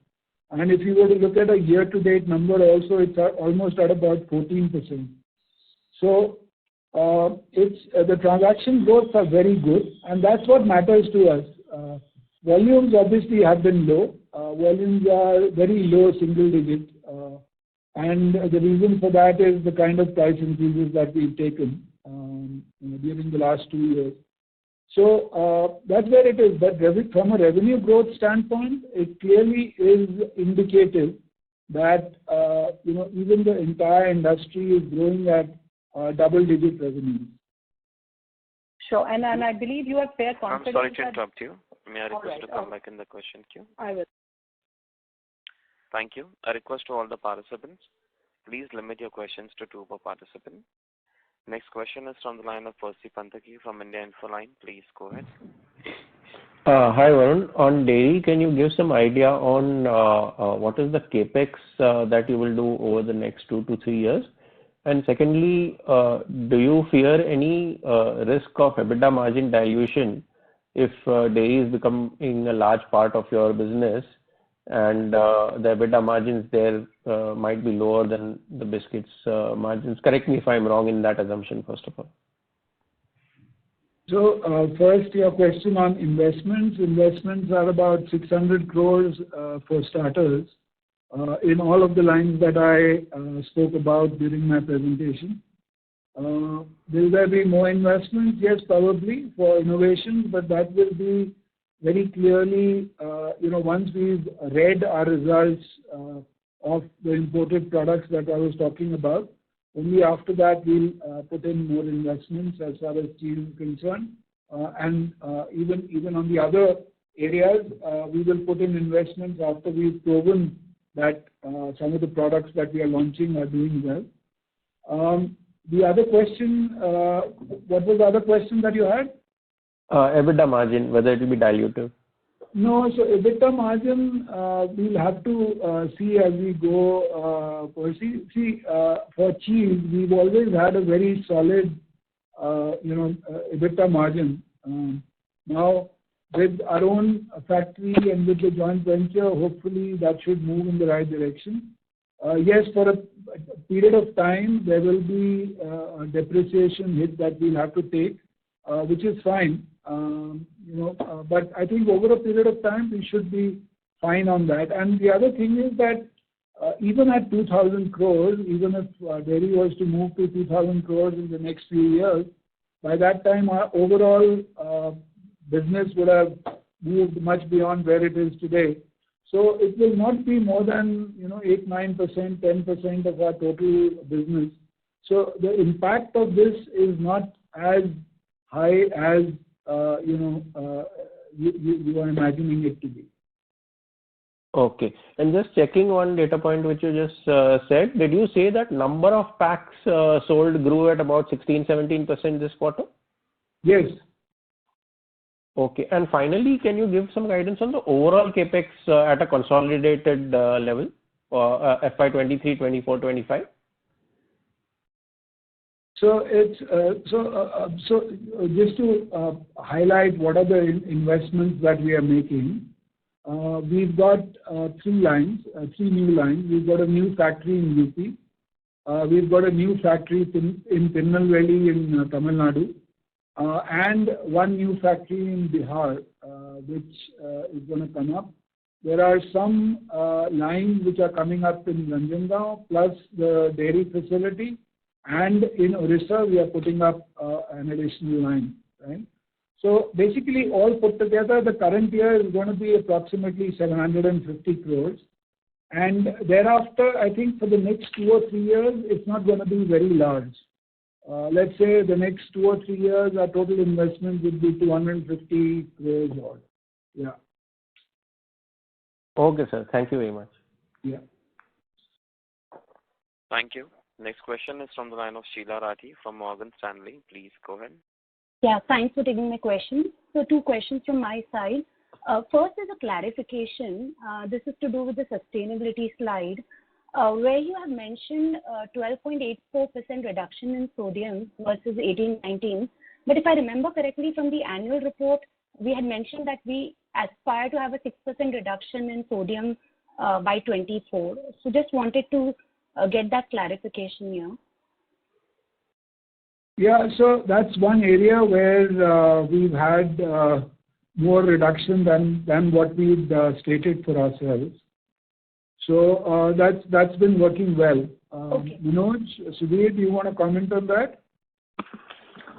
And if you were to look at a year-to-date number also, it's almost at about 14%. So the transaction growths are very good, and that's what matters to us. Volumes obviously have been low. Volumes are very low, single digit, and the reason for that is the kind of price increases that we've taken during the last 2 years. So that's where it is. But from a revenue growth standpoint, it clearly is indicative that even the entire industry is growing at double-digit revenue. Sure, and I believe you have fair confidence. I'm sorry to interrupt you. May I request to come back in the question queue? I will. Thank you. A request to all the participants. Please limit your questions to 2 per participant. Next question is from the line of Percy Panthaki from India Infoline. Please go ahead. Hi, Varun. On dairy, can you give some idea on what is the capex that you will do over the next 2 to 3 years? And secondly, do you fear any risk of EBITDA margin dilution if dairy is becoming a large part of your business, and the EBITDA margins there might be lower than the biscuits margins? Correct me if I'm wrong in that assumption, first of all. So first, your question on investments. Investments are about 600 crores for starters in all of the lines that I spoke about during my presentation. Will there be more investments? Yes, probably for innovations, but that will be very clearly, once we've read our results of the imported products that I was talking about. Only after that we'll put in more investments as far as cheese is concerned. And even on the other areas, we will put in investments after we've proven that some of the products that we are launching are doing well. The other question, what was the other question that you had? EBITDA margin, whether it will be dilutive. No, so EBITDA margin, we'll have to see as we go, Percy. See, for cheese, we've always had a very solid, EBITDA margin. Now, with our own factory and with the joint venture, hopefully that should move in the right direction. Yes, for a period of time, there will be a depreciation hit that we'll have to take, which is fine. But I think over a period of time, we should be fine on that. And the other thing is that even at 2,000 crores, even if dairy was to move to 2,000 crores in the next few years, by that time our overall business would have moved much beyond where it is today. So it will not be more than 8, 9%, 10% of our total business. So the impact of this is not as high as you are imagining it to be. Okay. And just checking one data point which you just said, did you say that number of packs sold grew at about 16-17% this quarter? Yes. Okay. And finally, can you give some guidance on the overall capex at a consolidated level for FY23, 24, 25? So it's so just to highlight what are the investments that we are making. We've got 3 new lines. We've got a new factory in UP. We've got a new factory in Tirunelveli in Tamil Nadu. And one new factory in Bihar, which is going to come up. There are some lines which are coming up in Ranjangaon, plus the dairy facility. And in Orissa, we are putting up an additional line, right? So basically, all put together, the current year is going to be approximately 750 crores. And thereafter, I think for the next 2 or 3 years, it's not going to be very large. Let's say the next 2 or 3 years, our total investment would be 250 crores odd. Yeah. Okay, sir. Thank you very much. Yeah. Thank you. Next question is from the line of Sheila Rathi from Morgan Stanley. Please go ahead. Yeah, thanks for taking my question. So 2 questions from my side. First is a clarification. This is to do with the sustainability slide, where you have mentioned 12.84% reduction in sodium versus 18-19. But if I remember correctly from the annual report, we had mentioned that we aspire to have a 6% reduction in sodium by 24. So just wanted to get that clarification here. Yeah, so that's one area where we've had more reduction than what we'd stated for ourselves. So that's been working well. Okay. Manoj, Sudhir, do you want to comment on that?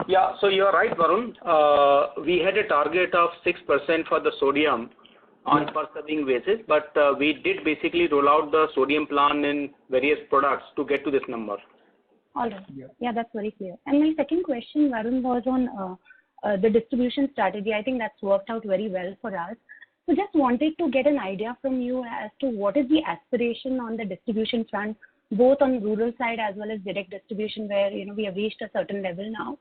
Yeah, so you're right, Varun. We had a target of 6% for the sodium on per serving basis, but we did basically roll out the sodium plan in various products to get to this number. All right. Yeah, that's very clear. And my second question, Varun, was on the distribution strategy. I think that's worked out very well for us. So just wanted to get an idea from you as to what is the aspiration on the distribution front, both on rural side as well as direct distribution, where we have reached a certain level now,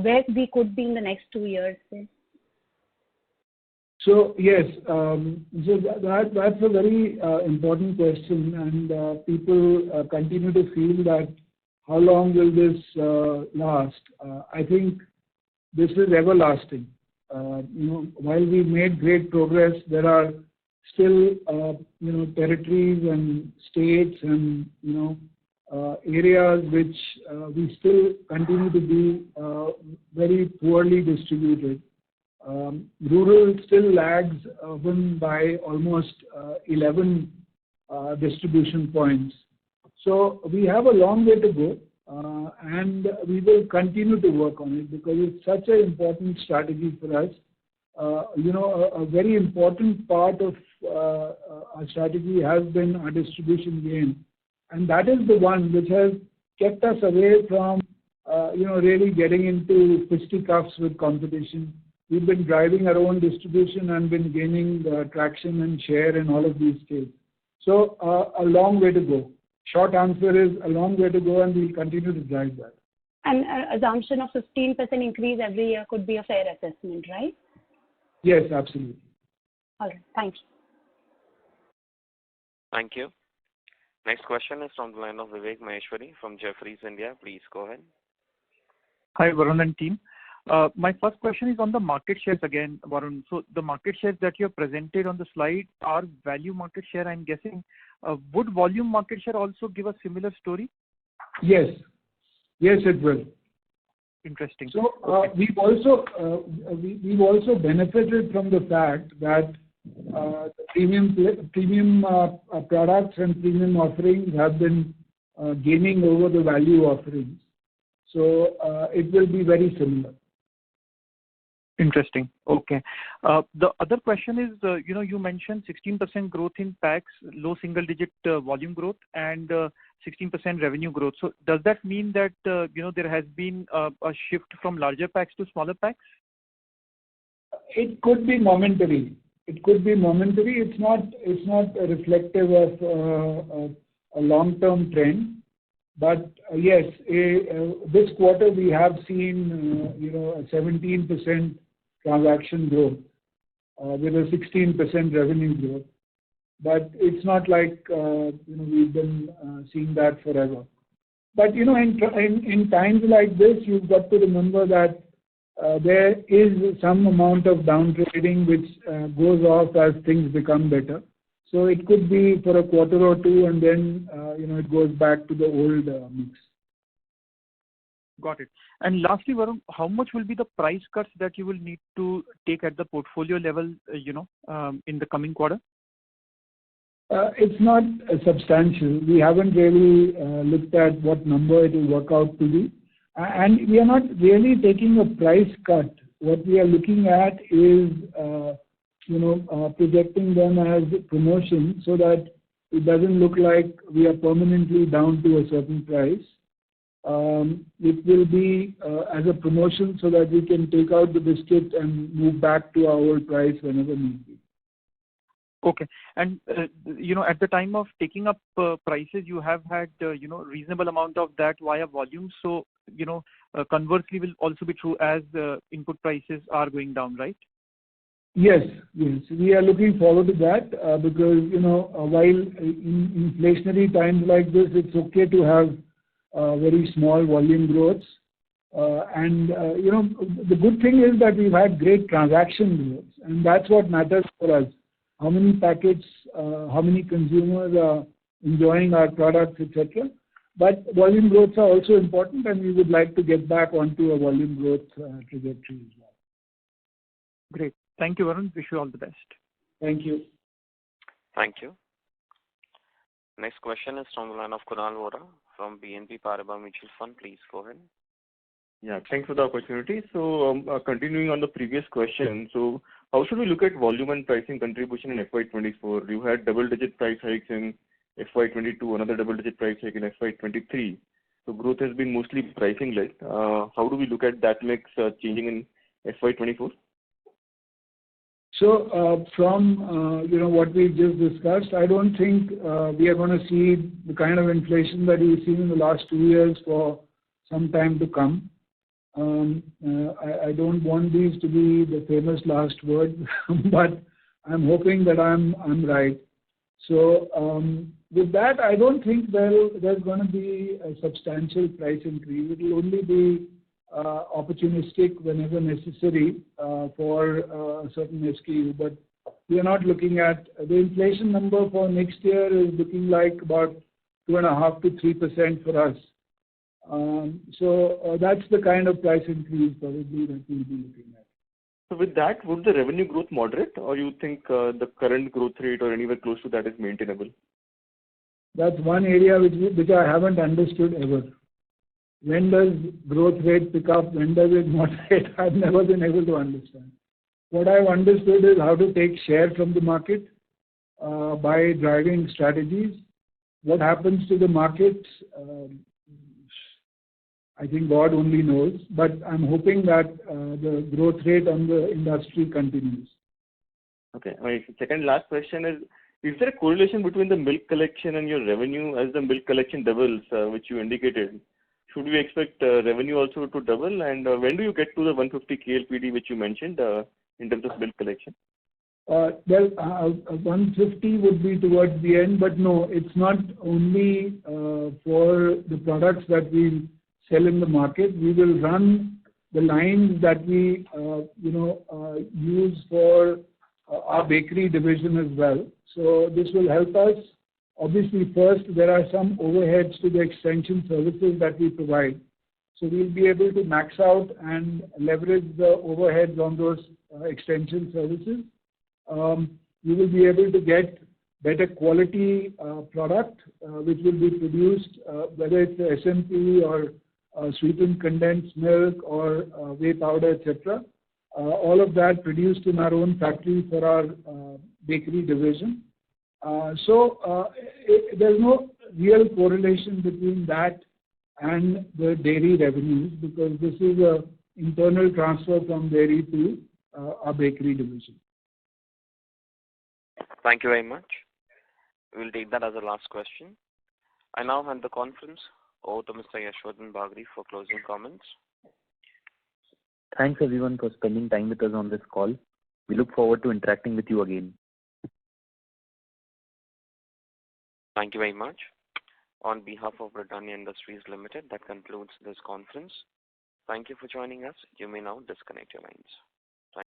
where we could be in the next 2 years. Say. So yes, so that's a very important question, and people continue to feel that how long will this last? I think this is everlasting. While we've made great progress, there are still territories and states and areas which we still continue to be very poorly distributed. Rural still lags urban by almost 11 distribution points. So we have a long way to go, and we will continue to work on it because it's such an important strategy for us. A very important part of our strategy has been our distribution gain, and that is the one which has kept us away from really getting into fisticuffs with competition. We've been driving our own distribution and been gaining traction and share in all of these states. So a long way to go. Short answer is a long way to go, and we'll continue to drive that. And assumption of 15% increase every year could be a fair assessment, right? Yes, absolutely. All right. Thank you. Thank you. Next question is from the line of Vivek Maheshwari from Jefferies India. Please go ahead. Hi, Varun and team. My first question is on the market shares again, Varun. So the market shares that you have presented on the slide are value market share, I'm guessing. Would volume market share also give a similar story? Yes. Yes, it will. Interesting. So Okay. we've also benefited from the fact that the premium products and premium offerings have been gaining over the value offerings. So it will be very similar. Interesting. Okay. The other question is, you mentioned 16% growth in packs, low single-digit volume growth, and 16% revenue growth. So does that mean that there has been a shift from larger packs to smaller packs? It could be momentary. It's not reflective of a long-term trend. But yes, this quarter we have seen a 17% transaction growth with a 16% revenue growth. But it's not like we've been seeing that forever. But in times like this, you've got to remember that there is some amount of downtrading which goes off as things become better. So it could be for a quarter or two, and then it goes back to the old mix. Got it. And lastly, Varun, how much will be the price cuts that you will need to take at the portfolio level, in the coming quarter? It's not substantial. We haven't really looked at what number it will work out to be. And we are not really taking a price cut. What we are looking at is projecting them as promotion so that it doesn't look like we are permanently down to a certain price. It will be as a promotion so that we can take out the biscuit and move back to our old price whenever need be. Okay. And, at the time of taking up prices, you have had, reasonable amount of that via volume. So, conversely will also be true as input prices are going down, right? Yes. We are looking forward to that because, while in inflationary times like this, it's okay to have very small volume growths. The good thing is that we've had great transaction growths, and that's what matters for us. How many packets, how many consumers are enjoying our products, etc. But volume growths are also important, and we would like to get back onto a volume growth trajectory as well. Great. Thank you, Varun. Wish you all the best. Thank you. Thank you. Next question is from the line of Kunal Vora from BNP Paribas Mutual Fund. Please go ahead. Yeah, thanks for the opportunity. So, continuing on the previous question, so how should we look at volume and pricing contribution in FY24? You had double-digit price hikes in FY22, another double-digit price hike in FY23. So growth has been mostly pricing-led. How do we look at that mix changing in FY24? So from what we just discussed, I don't think we are going to see the kind of inflation that we've seen in the last 2 years for some time to come. I don't want these to be the famous last word, but I'm hoping that I'm right. So with that, I don't think there's going to be a substantial price increase. It will only be opportunistic whenever necessary for a certain SKU. But we are not looking at the inflation number for next year is looking like about 2.5 to 3% for us. So that's the kind of price increase probably that we'll be looking at. So with that, would the revenue growth moderate, or you think the current growth rate or anywhere close to that is maintainable? That's one area which I haven't understood ever. When does growth rate pick up? When does it moderate? I've never been able to understand. What I've understood is how to take share from the market by driving strategies. What happens to the markets, I think God only knows. But I'm hoping that the growth rate on the industry continues. Okay. My second last question is there a correlation between the milk collection and your revenue as the milk collection doubles, which you indicated? Should we expect revenue also to double? And when do you get to the 150 KLPD which you mentioned in terms of milk collection? Well, 150 would be towards the end, but no, it's not only for the products that we sell in the market. We will run the lines that we use for our bakery division as well. So this will help us. Obviously, first, there are some overheads to the extension services that we provide. So we'll be able to max out and leverage the overheads on those extension services. We will be able to get better quality product, which will be produced, whether it's SMP or sweetened condensed milk or whey powder, etc. All of that produced in our own factory for our bakery division. There's no real correlation between that and the dairy revenues because this is an internal transfer from dairy to our bakery division. Thank you very much. We'll take that as the last question. I now hand the conference over to Mr. Yashwadhan Bagri for closing comments. Thanks everyone for spending time with us on this call. We look forward to interacting with you again. Thank you very much. On behalf of Britannia Industries Limited, that concludes this conference. Thank you for joining us. You may now disconnect your lines.